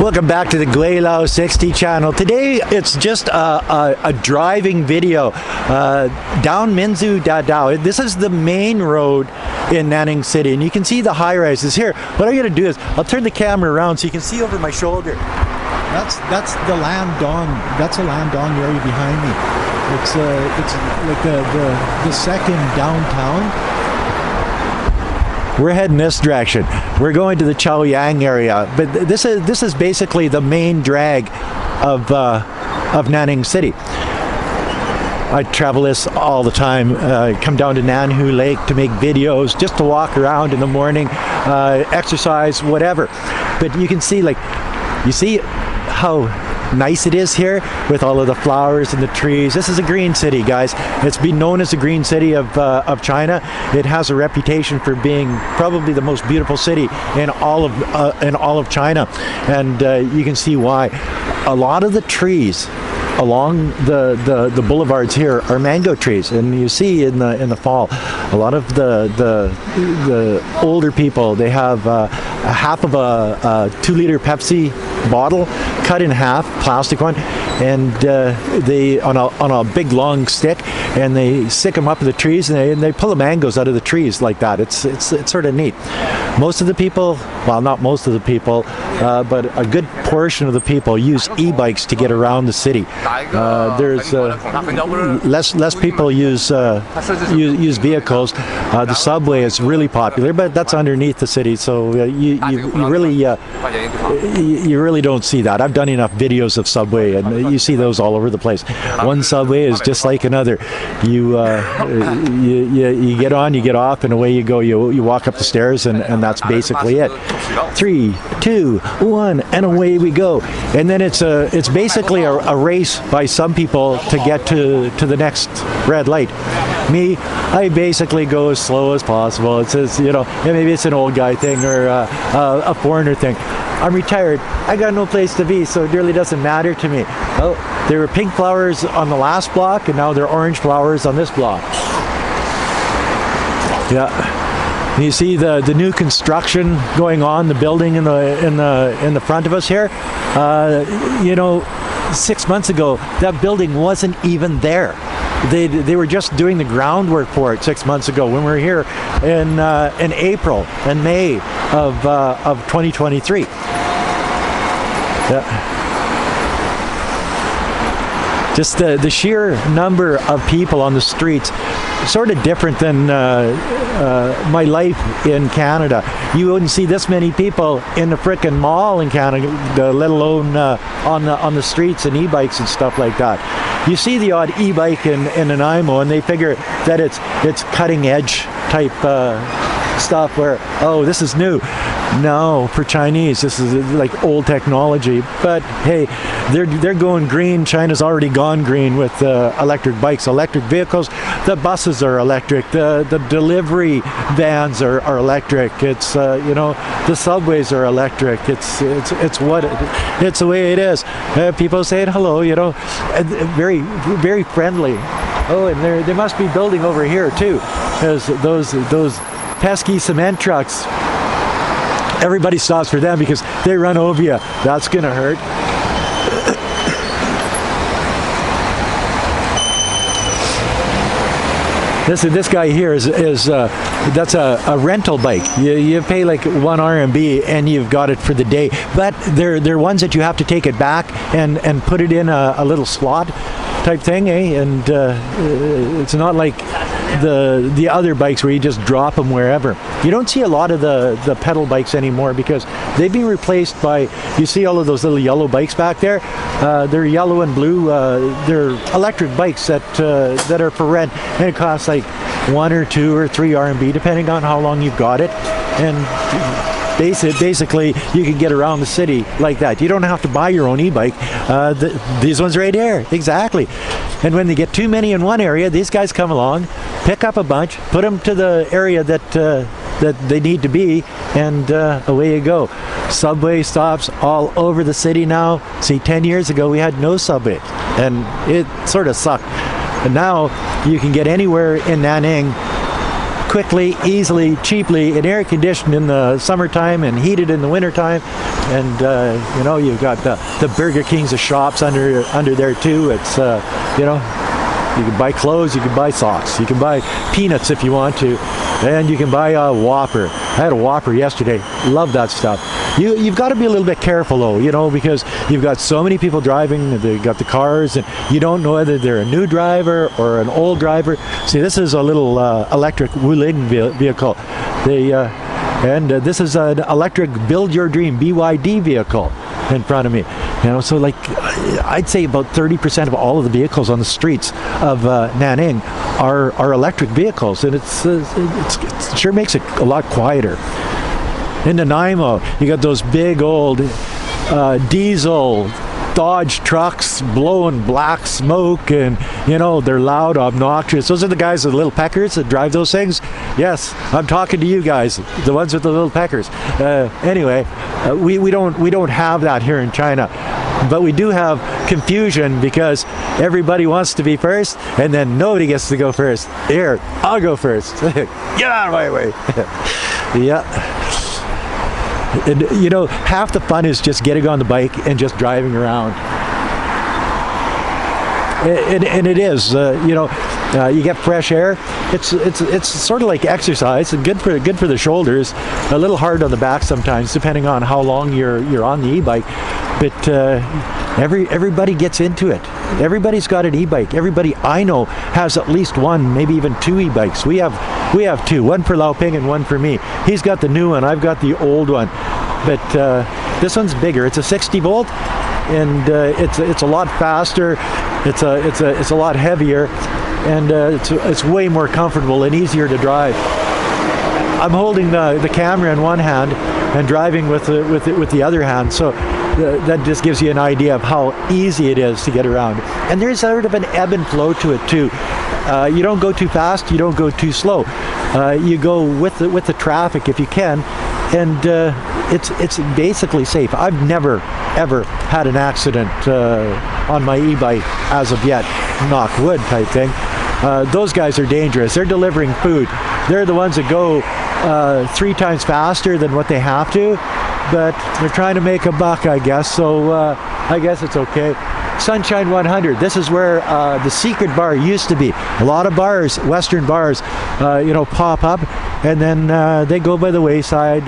Welcome back to the Gweilo 60 channel. Today it's just a driving video down Minzu Road. This is the main road in Nanning City, and you can see the high-rises here. What I'm going to do is I'll turn the camera around so you can see over my shoulder. That's the Landong. That's a Landong area behind me. It's like the second downtown. We're heading this direction. We're going to the Chaoyang area, but this is basically the main drag of Nanning City. I travel this all the time. Come down to Nanhu Lake to make videos, just to walk around in the morning, exercise, whatever. But you can see, you see how nice it is here with all of the flowers and the trees. This is a green city, guys. It's been known as the green city of China. It has a reputation for being probably the most beautiful city in all of China, and you can see why. A lot of the trees along the boulevards here are mango trees, and you see in the fall, a lot of the older people, they have half of a 2-liter Pepsi bottle cut in half, plastic one, and they on a big long stick, and they stick them up to the trees, and they pull the mangoes out of the trees like that. It's sort of neat. Most of the people, well, not most of the people, but a good portion of the people use e-bikes to get around the city. There's less people use vehicles. The subway is really popular, but that's underneath the city, so you really don't see that. I've done enough videos of subway, and you see those all over the place. One subway is just like another. You get on, you get off, and away you go. You walk up the stairs, and that's basically it. 3, 2, 1, and away we go. And then it's basically a race by some people to get to the next red light. Me, I basically go as slow as possible. It says, maybe it's an old guy thing or a foreigner thing. I'm retired. I got no place to be, so it really doesn't matter to me. Oh, there were pink flowers on the last block, and now there are orange flowers on this block. Yeah. And you see the new construction going on, the building in the front of us here. 6 months ago, that building wasn't even there. They were just doing the groundwork for it 6 months ago when we were here in April and May of 2023. Yeah. Just the sheer number of people on the streets, sort of different than my life in Canada. You wouldn't see this many people in the frickin' mall in Canada, let alone on the streets and e-bikes and stuff like that. You see the odd e-bike in Nanaimo, and they figure that it's cutting edge type stuff where, oh, this is new. No, for Chinese, this is like old technology. But hey, they're going green. China's already gone green with electric bikes, electric vehicles. The buses are electric. The delivery vans are electric. It's the subways are electric. It's the way it is. People saying hello, very very friendly. Oh, and they must be building over here too, because those pesky cement trucks. Everybody stops for them because they run over you. That's gonna hurt. This guy here is that's a rental bike. You pay like 1 RMB and you've got it for the day. But they're ones that you have to take it back and put it in a little slot type thing, eh? And it's not like the other bikes where you just drop them wherever. You don't see a lot of the pedal bikes anymore because they've been replaced by, you see all of those little yellow bikes back there? They're yellow and blue. They're electric bikes that are for rent, and it costs like 1 or 2 or 3 RMB depending on how long you've got it. And basically you can get around the city like that. You don't have to buy your own e-bike. These ones right here, exactly. And when they get too many in one area, these guys come along, pick up a bunch, put them to the area that they need to be, and away you go. Subway stops all over the city now. See, 10 years ago we had no subway, and it sort of sucked. And now you can get anywhere in Nanning quickly, easily, cheaply, and air conditioned in the summertime and heated in the wintertime. And you know, you've got the Burger Kings of shops under there too. It's you know, you can buy clothes, you can buy socks, you can buy peanuts if you want to, and you can buy a Whopper. I had a Whopper yesterday. Love that stuff. You've got to be a little bit careful though, you know, because you've got so many people driving. They've got the cars, and you don't know whether they're a new driver or an old driver. See, this is a little electric Wuling vehicle. This is an electric Build Your Dream BYD vehicle in front of me. You know, so like I'd say about 30% of all of the vehicles on the streets of Nanning are electric vehicles, and it sure makes it a lot quieter. In Nanaimo, you got those big old diesel Dodge trucks blowing black smoke, and you know, they're loud, obnoxious. Those are the guys with the little peckers that drive those things. Yes, I'm talking to you guys, the ones with the little peckers. Anyway, we don't have that here in China, but we do have confusion because everybody wants to be first, and then nobody gets to go first. Here, I'll go first. Get out of my way. Yeah. And, you know, half the fun is just getting on the bike and just driving around. And it is, you know, you get fresh air. It's sort of like exercise, and good for the shoulders. A little hard on the back sometimes, depending on how long you're on the e-bike. But everybody gets into it. Everybody's got an e-bike. Everybody I know has at least one, maybe even two e-bikes. We have two, one for Lao Ping and one for me. He's got the new one, I've got the old one. But this one's bigger. It's a 60 volt, and it's a lot faster. It's a lot heavier, and it's way more comfortable and easier to drive. I'm holding the camera in one hand and driving with the other hand, so that just gives you an idea of how easy it is to get around. And there's sort of an ebb and flow to it too. You don't go too fast, you don't go too slow. You go with the traffic if you can, and it's basically safe. I've never ever had an accident on my e-bike as of yet, knock wood type thing. Those guys are dangerous. They're delivering food. They're the ones that go 3 times faster than what they have to, but they're trying to make a buck, I guess, so I guess it's okay. Sunshine 100, this is where the secret bar used to be. A lot of bars, Western bars, you know, pop up, and then they go by the wayside.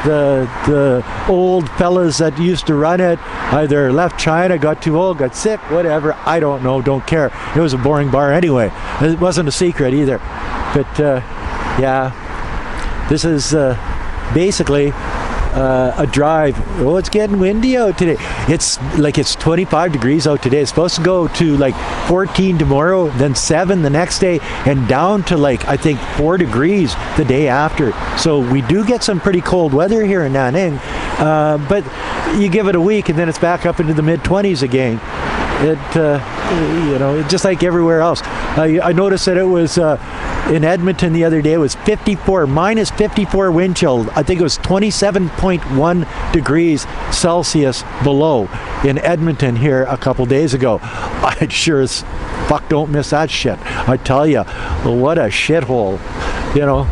The old fellas that used to run it either left China, got too old, got sick, whatever, I don't know, don't care. It was a boring bar anyway. It wasn't a secret either. But yeah, this is basically a drive. Oh, it's getting windy out today. It's 25 degrees out today. It's supposed to go to like 14 tomorrow, then 7 the next day, and down to like I think 4 degrees the day after. So we do get some pretty cold weather here in Nanning, but you give it a week and then it's back up into the mid-20s again. You know, just like everywhere else. I noticed that it was in Edmonton the other day. It was minus 54 wind chill. I think it was 27.1 degrees Celsius below in Edmonton here a couple days ago. I sure as fuck don't miss that shit. I tell you, what a shithole. You know,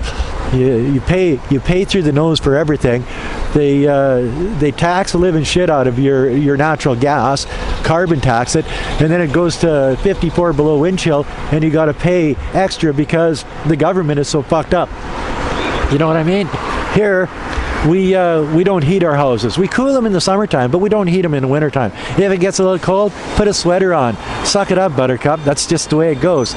you pay through the nose for everything. They tax the living shit out of your natural gas, carbon tax it, and then it goes to 54 below wind chill, and you got to pay extra because the government is so fucked up. You know what I mean? Here, we don't heat our houses. We cool them in the summertime, but we don't heat them in the wintertime. If it gets a little cold, put a sweater on. Suck it up, Buttercup. That's just the way it goes.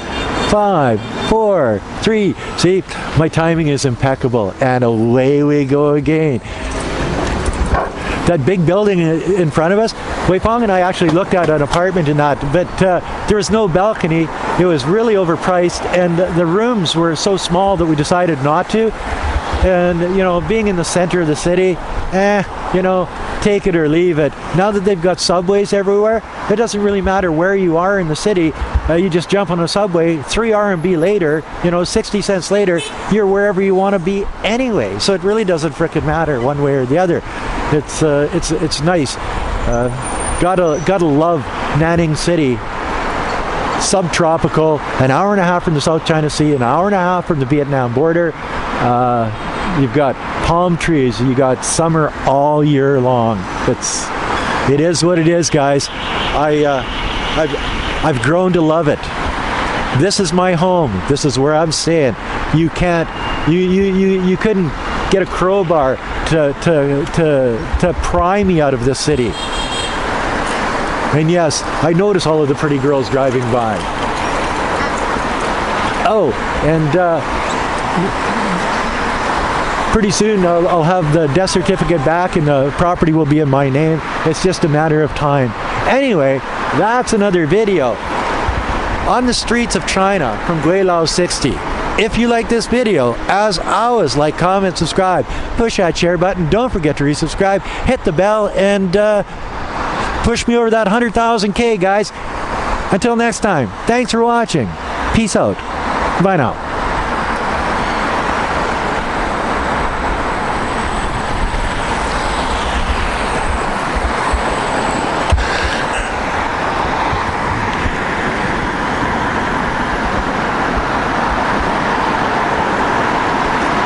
5, 4, 3. See, my timing is impeccable, and away we go again. That big building in front of us, Wei Pong and I actually looked at an apartment in that, but there was no balcony. It was really overpriced, and the rooms were so small that we decided not to. And, you know, being in the center of the city, you know, take it or leave it. Now that they've got subways everywhere, it doesn't really matter where you are in the city. You just jump on a subway, 3 RMB later, you know, 60 cents later, you're wherever you want to be anyway. So it really doesn't frickin' matter one way or the other. It's nice. Gotta love Nanning City. subtropical, an hour and a half from the South China Sea, an hour and a half from the Vietnam border. You've got palm trees. You got summer all year long. It is what it is, guys. I've grown to love it. This is my home. This is where I'm staying. You couldn't get a crowbar to pry me out of this city. And yes, I notice all of the pretty girls driving by. Oh, and pretty soon I'll have the death certificate back and the property will be in my name. It's just a matter of time. Anyway, that's another video on the streets of China from Gweilo 60. If you like this video, as always, like, comment, subscribe, push that share button. Don't forget to resubscribe, hit the bell, and push me over that 100,000K, guys. Until next time, thanks for watching. Peace out. Bye now.